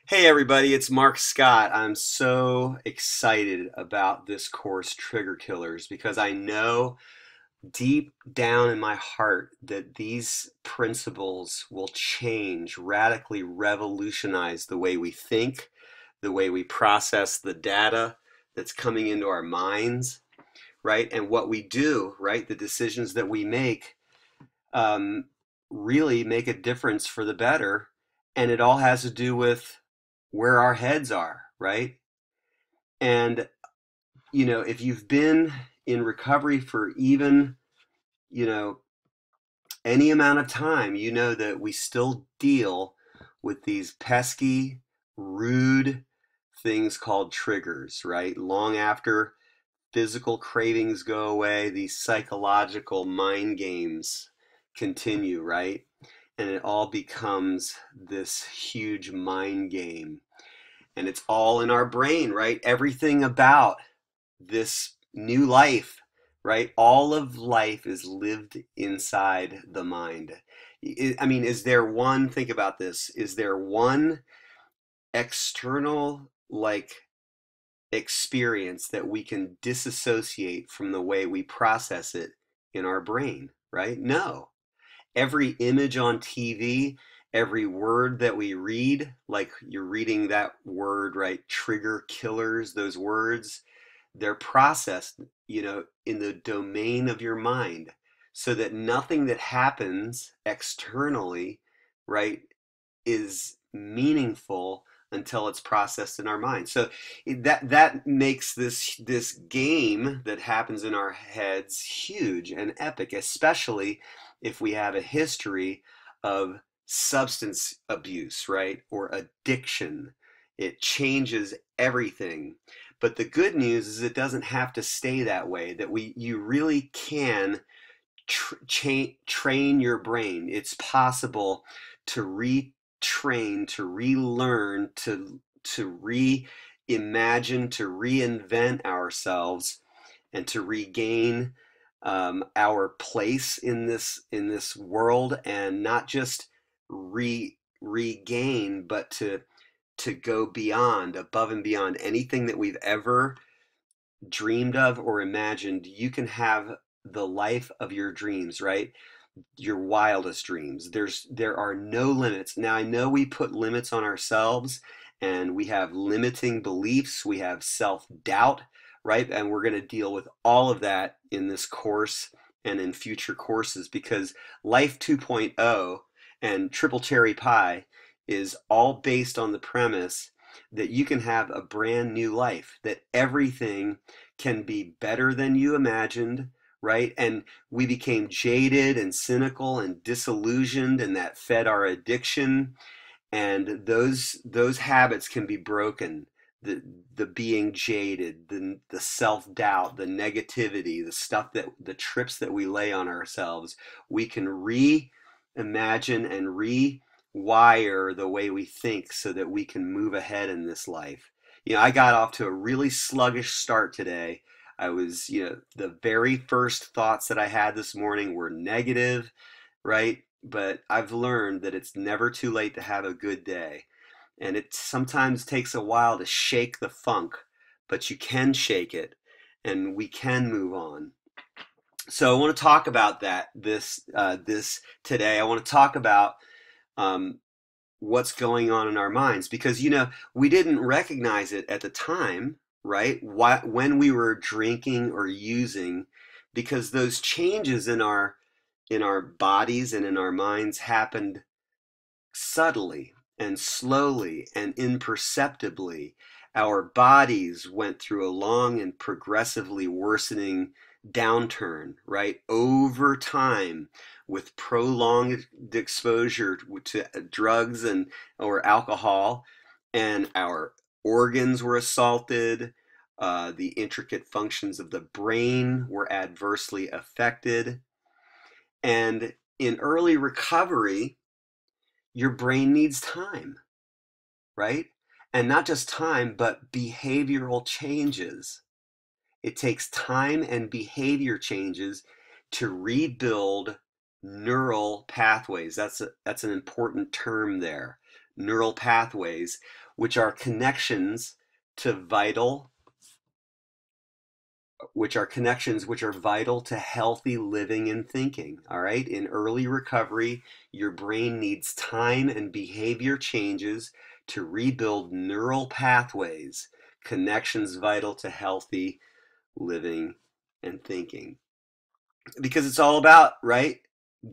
Hey everybody, it's Mark Scott. I'm so excited about this course, Trigger Killers, because I know deep down in my heart that these principles will change, radically revolutionize the way we think, the way we process the data that's coming into our minds, right? And what we do, right? The decisions that we make um, really make a difference for the better. And it all has to do with where our heads are, right? And, if you've been in recovery for even, you know, any amount of time, you know that we still deal with these pesky, rude things called triggers, right? Long after physical cravings go away, these psychological mind games continue, right? And it all becomes this huge mind game. And it's all in our brain, right? Everything about this new life, right? All of life is lived inside the mind. I mean, is there one, think about this, is there one external, experience that we can disassociate from the way we process it in our brain, right? No. Every image on TV, every word that we read, like you're reading that word, right? Trigger killers, those words, they're processed, in the domain of your mind so that nothing that happens externally, right, is meaningful until it's processed in our mind. So that makes this game that happens in our heads huge and epic, especially if we have a history of substance abuse, right? Or addiction. It changes everything. But the good news is it doesn't have to stay that way, that you really can train your brain. It's possible to retrain, to relearn, to reimagine, to reinvent ourselves, and to regain our place in this world, and not just regain, but to go beyond, above and beyond anything that we've ever dreamed of or imagined. You can have the life of your dreams, right? Your wildest dreams. There are no limits. Now I know we put limits on ourselves, and we have limiting beliefs, we have self-doubt, right? And we're going to deal with all of that in this course and in future courses, because Life 2.0 and Triple Cherry Pie is all based on the premise that you can have a brand new life, that everything can be better than you imagined, right? And we became jaded and cynical and disillusioned, and that fed our addiction. And those habits can be broken. The being jaded, the self-doubt, the negativity, the trips that we lay on ourselves, we can reimagine and rewire the way we think so that we can move ahead in this life. I got off to a really sluggish start today. I was, the very first thoughts that I had this morning were negative, right? But I've learned that it's never too late to have a good day. And it sometimes takes a while to shake the funk, but you can shake it, and we can move on. So I want to talk about this today. I want to talk about um, what's going on in our minds, because we didn't recognize it at the time, right? When we were drinking or using, because those changes in our bodies and in our minds happened subtly and slowly and imperceptibly. Our bodies went through a long and progressively worsening downturn, right? Over time, with prolonged exposure to drugs and or alcohol, and our organs were assaulted. The intricate functions of the brain were adversely affected. And in early recovery, your brain needs time, right? And not just time, but behavioral changes. It takes time and behavior changes to rebuild neural pathways. That's an important term there. neural pathways, which are connections to vital which are connections which are vital to healthy living and thinking. All right. In early recovery, your brain needs time and behavior changes to rebuild neural pathways, connections vital to healthy living and thinking. Because it's all about, right,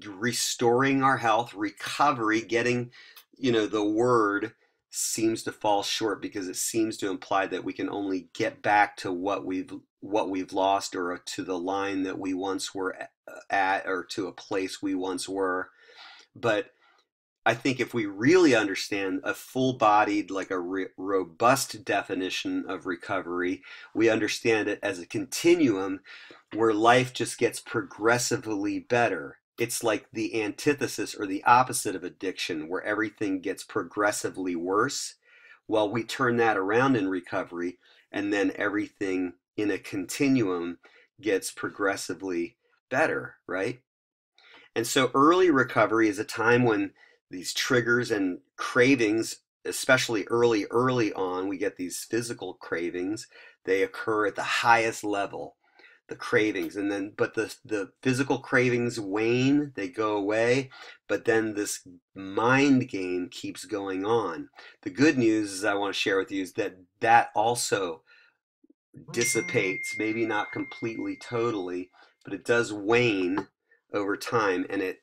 restoring our health, recovery, getting, the word seems to fall short because it seems to imply that we can only get back to what we've lost, or to the line that we once were at, or to a place we once were. But I think if we really understand a full-bodied, like a robust definition of recovery, we understand it as a continuum where life just gets progressively better. It's like the antithesis or the opposite of addiction, where everything gets progressively worse. Well, we turn that around in recovery, and then everything in a continuum gets progressively better, right? And so early recovery is a time when these triggers and cravings, especially early on, we get these physical cravings. They occur at the highest level, the cravings. And then, but the physical cravings wane, they go away, but then this mind game keeps going on. The good news I want to share with you is that that also dissipates, maybe not completely, totally, but it does wane over time, and it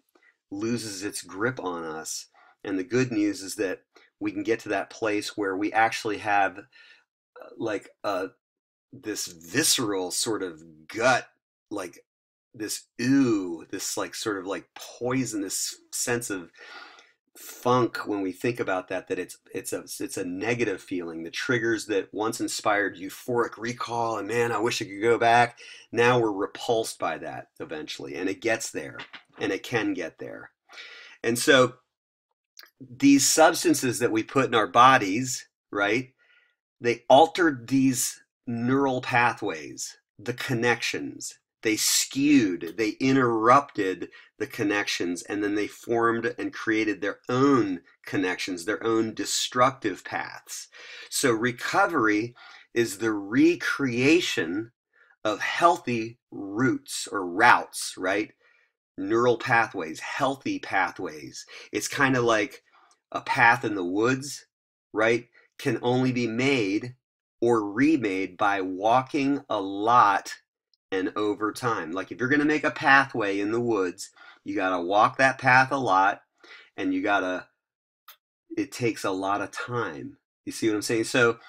loses its grip on us. And the good news is that we can get to that place where we actually have like this visceral sort of gut, like this ooh, this like sort of like poisonous sense of funk when we think about that it's a negative feeling. The triggers that once inspired euphoric recall and man, I wish I could go back, now we're repulsed by that eventually, and it gets there, and it can get there. And so these substances that we put in our bodies, right, they altered these neural pathways, the connections. They skewed, they interrupted the connections, and then they formed and created their own connections, their own destructive paths. So recovery is the recreation of healthy routes or routes, right? Neural pathways, healthy pathways. It's kind of like a path in the woods, right? Can only be made or remade by walking a lot and over time. Like if you're going to make a pathway in the woods, you got to walk that path a lot, and it takes a lot of time. You see what I'm saying? So,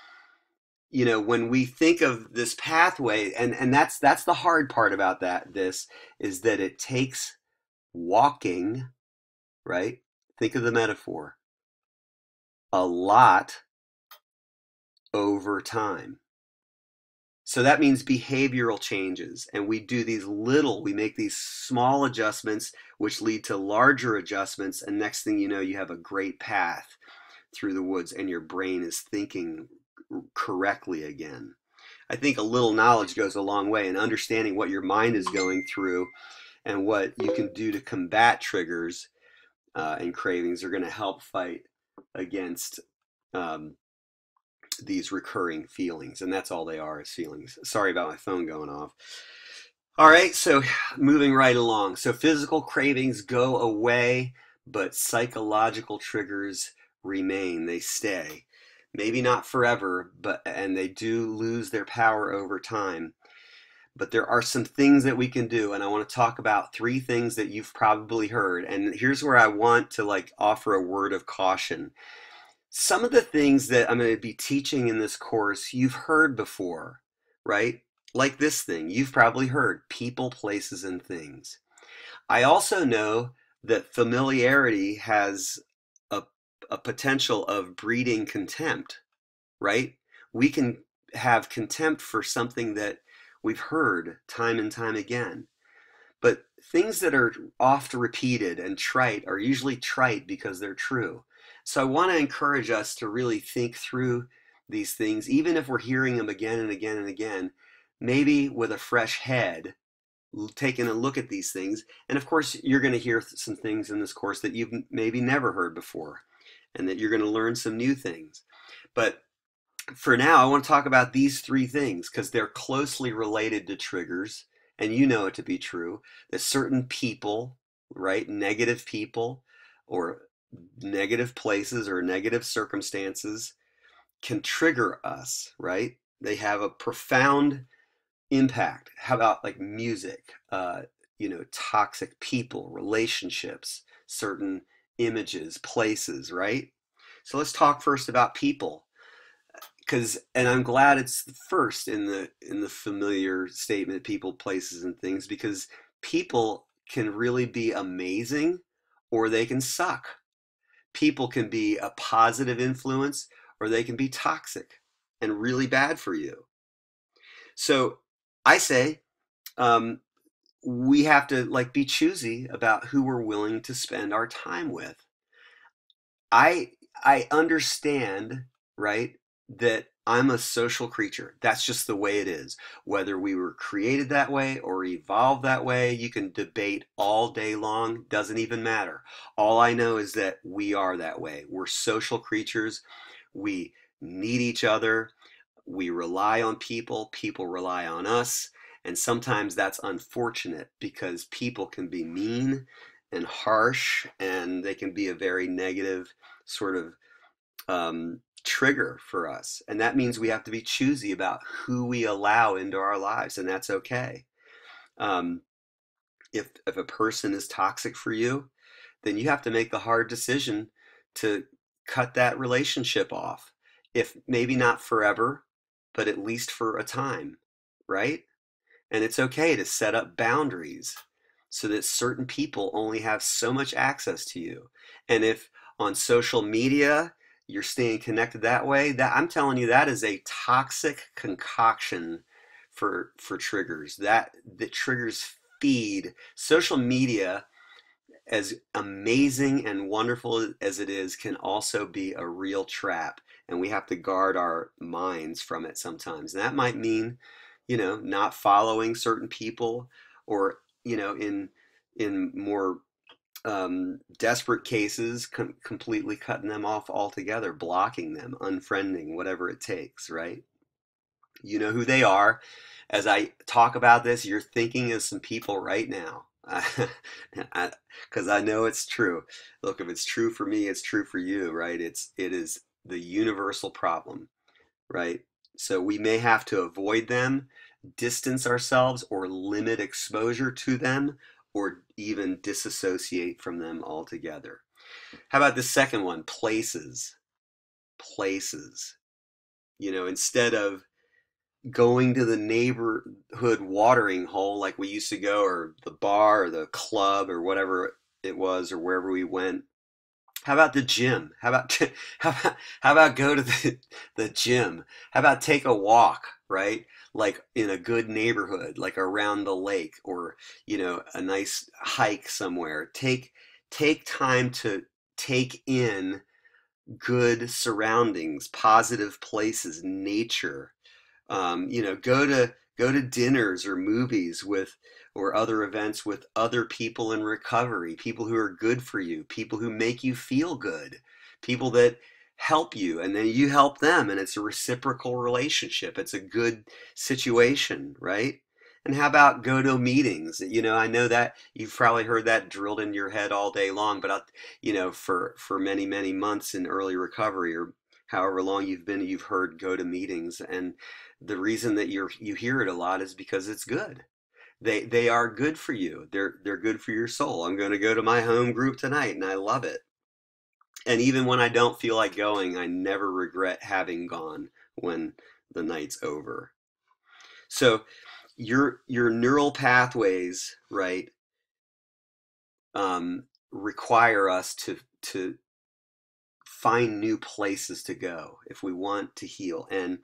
when we think of this pathway, and that's the hard part about this is that it takes walking, right? Think of the metaphor, a lot over time. So that means behavioral changes, and we make these small adjustments, which lead to larger adjustments, and next thing you know, you have a great path through the woods, and your brain is thinking correctly again. I think a little knowledge goes a long way, and understanding what your mind is going through and what you can do to combat triggers and cravings are going to help fight against these recurring feelings. And that's all they are, is feelings. Sorry about my phone going off. All right, so moving right along. So physical cravings go away, but psychological triggers remain. They stay. Maybe not forever, and they do lose their power over time. But there are some things that we can do, and I want to talk about 3 things that you've probably heard. And here's where I want to offer a word of caution. Some of the things that I'm going to be teaching in this course you've heard before, right? Like this thing, you've probably heard: people, places, and things. I also know that familiarity has a potential of breeding contempt, right? We can have contempt for something that we've heard time and time again. But things that are oft repeated and trite are usually trite because they're true. So I want to encourage us to really think through these things, even if we're hearing them again and again and again, maybe with a fresh head, taking a look at these things. And of course, you're going to hear some things in this course that you've maybe never heard before. and that you're going to learn some new things. But for now, I want to talk about these three things because they're closely related to triggers. And you know it to be true that certain people, right, negative people or negative places or negative circumstances can trigger us, right? They have a profound impact. How about like music, toxic people, relationships, certain images, places, right? So let's talk first about people, because and I'm glad it's the first in the familiar statement, people, places, and things, because people can really be amazing or they can suck. People can be a positive influence or they can be toxic and really bad for you. So I say, um, we have to like be choosy about who we're willing to spend our time with. I understand, right, that I'm a social creature. That's just the way it is. Whether we were created that way or evolved that way, you can debate all day long, doesn't even matter. All I know is that we are that way. We're social creatures. We need each other. We rely on people, people rely on us, and sometimes that's unfortunate because people can be mean and harsh, and they can be a very negative sort of trigger for us. And that means we have to be choosy about who we allow into our lives, and that's okay. Um, if a person is toxic for you, then you have to make the hard decision to cut that relationship off. If maybe not forever, but at least for a time, right? And it's okay to set up boundaries so that certain people only have so much access to you. And if on social media you're staying connected that way, that I'm telling you, that is a toxic concoction for triggers. That triggers feed. Social media, as amazing and wonderful as it is, can also be a real trap. And we have to guard our minds from it sometimes. And that might mean, not following certain people, or, in more desperate cases, completely cutting them off altogether, blocking them, unfriending, whatever it takes, right? You know who they are. As I talk about this, you're thinking of some people right now. Because I know it's true. Look, if it's true for me, it's true for you, right? It is the universal problem, right? So we may have to avoid them, distance ourselves, or limit exposure to them, or even disassociate from them altogether. How about the second one? Places. Places. Instead of going to the neighborhood watering hole like we used to go, or the bar or the club or whatever it was, or wherever we went. How about the gym? How about go to the gym? How about take a walk, right? Like in a good neighborhood, like around the lake, or a nice hike somewhere. Take time to take in good surroundings, positive places, nature. Go to dinners or movies with, or other events with other people in recovery, people who are good for you, people who make you feel good, people that help you, and then you help them, and it's a reciprocal relationship. It's a good situation, right? And how about go to meetings? I know that you've probably heard that drilled in your head all day long, but for many, many months in early recovery, or however long you've heard go to meetings. And the reason that you hear it a lot is because it's good. They are good for you. They're good for your soul. I'm going to go to my home group tonight, and I love it. And even when I don't feel like going, I never regret having gone when the night's over. So your neural pathways, right, require us to find new places to go if we want to heal. And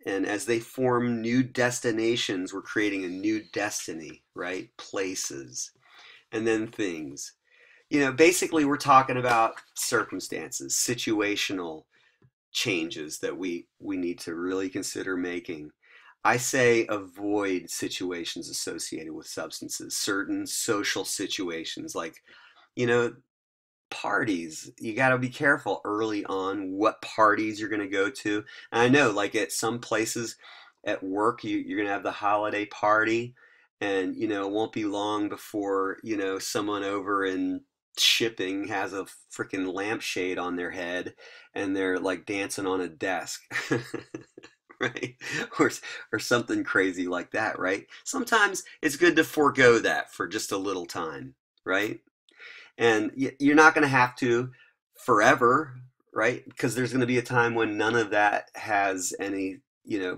as they form new destinations, we're creating a new destiny, right? Places. And then things. Basically, we're talking about circumstances, situational changes that we need to really consider making. I say avoid situations associated with substances, certain social situations, like, you know, parties. You got to be careful early on what parties you're going to go to. And I know, like at some places at work, you're going to have the holiday party, and it won't be long before someone over in shipping has a freaking lampshade on their head, and they're like dancing on a desk. Right? Or, or something crazy like that, right? Sometimes it's good to forego that for just a little time, right? And you're not going to have to forever, right? Because there's going to be a time when none of that has any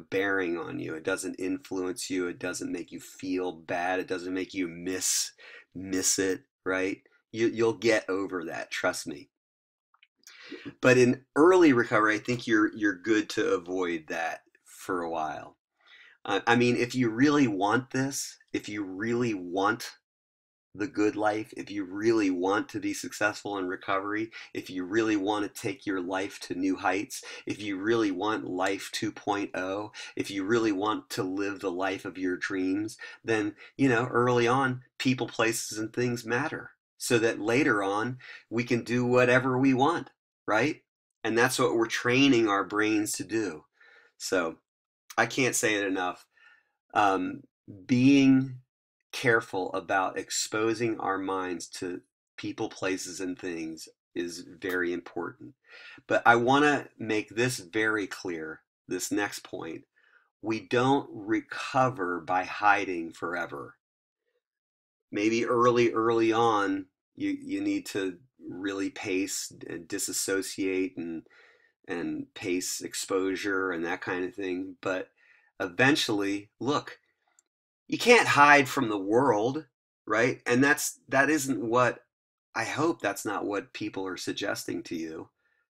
bearing on you. It doesn't influence you. It doesn't make you feel bad. It doesn't make you miss it, right? You'll get over that, trust me. But in early recovery, I think you're good to avoid that for a while. I mean, if you really want this, if you really want the good life, if you really want to be successful in recovery, if you really want to take your life to new heights, if you really want life 2.0, if you really want to live the life of your dreams, then, early on, people, places, and things matter so that later on we can do whatever we want, right? And that's what we're training our brains to do. So I can't say it enough. Um, being careful about exposing our minds to people, places, and things is very important. But I want to make this very clear, this next point. We don't recover by hiding forever. Maybe early on, you need to really pace and disassociate and pace exposure and that kind of thing. But eventually, look, you can't hide from the world, right? And that isn't what I hope that's not what people are suggesting to you,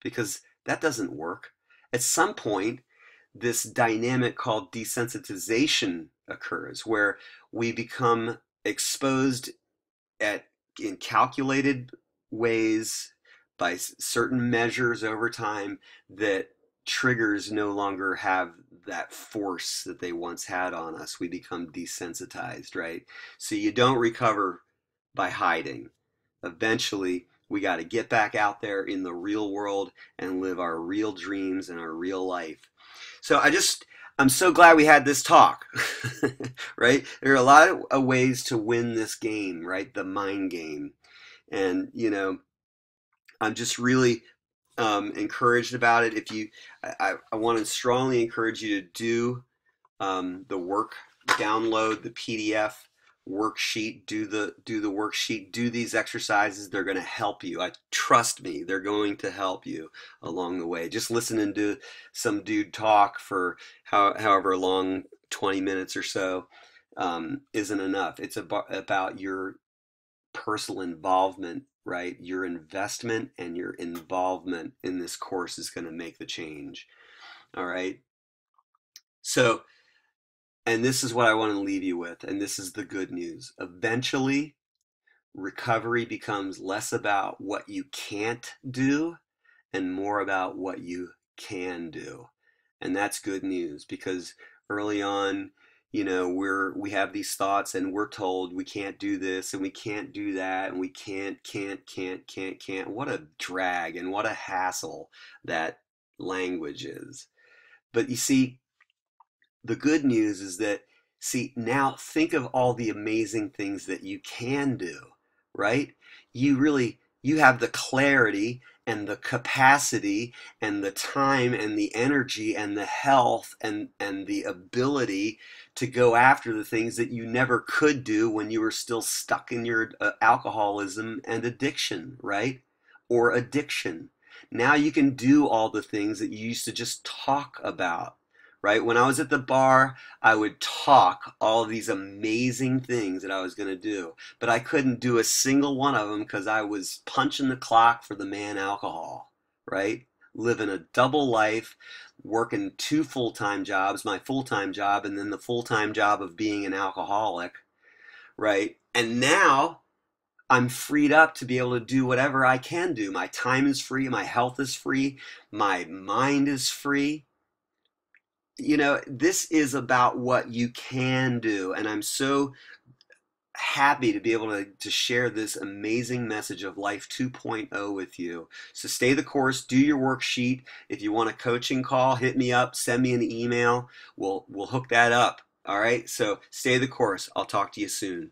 because that doesn't work. At some point, this dynamic called desensitization occurs where we become exposed at in calculated ways by certain measures over time that triggers no longer have that force that they once had on us. We become desensitized, right? So you don't recover by hiding. Eventually, we got to get back out there in the real world and live our real dreams and our real life. So I'm so glad we had this talk, right? There are a lot of ways to win this game, right? The mind game. And, I'm just really encouraged about it. I want to strongly encourage you to do the work, download the PDF worksheet, do the worksheet, do these exercises. They're going to help you. Trust me, they're going to help you along the way. Just listening to some dude talk for however long, 20 minutes or so, isn't enough. It's about your personal involvement, right? Your investment and your involvement in this course is going to make the change. All right. So, and this is what I want to leave you with, and this is the good news. Eventually, recovery becomes less about what you can't do and more about what you can do. And that's good news, because early on, we have these thoughts and we're told we can't do this and we can't do that and we can't. What a drag and what a hassle that language is. But you see, the good news is that, see, now think of all the amazing things that you can do, right? You have the clarity and the capacity and the time and the energy and the health and the ability to go after the things that you never could do when you were still stuck in your alcoholism and addiction, right? Or addiction. Now you can do all the things that you used to just talk about, right? When I was at the bar, I would talk all of these amazing things that I was going to do, but I couldn't do a single one of them because I was punching the clock for the man alcohol, right? Living a double life, working two full-time jobs, my full-time job, and then the full-time job of being an alcoholic, right? And now I'm freed up to be able to do whatever I can do. My time is free, my health is free, my mind is free. This is about what you can do, and I'm so happy to be able to share this amazing message of Life 2.0 with you. So stay the course, do your worksheet. If you want a coaching call, hit me up, send me an email. We'll hook that up. All right. So stay the course. I'll talk to you soon.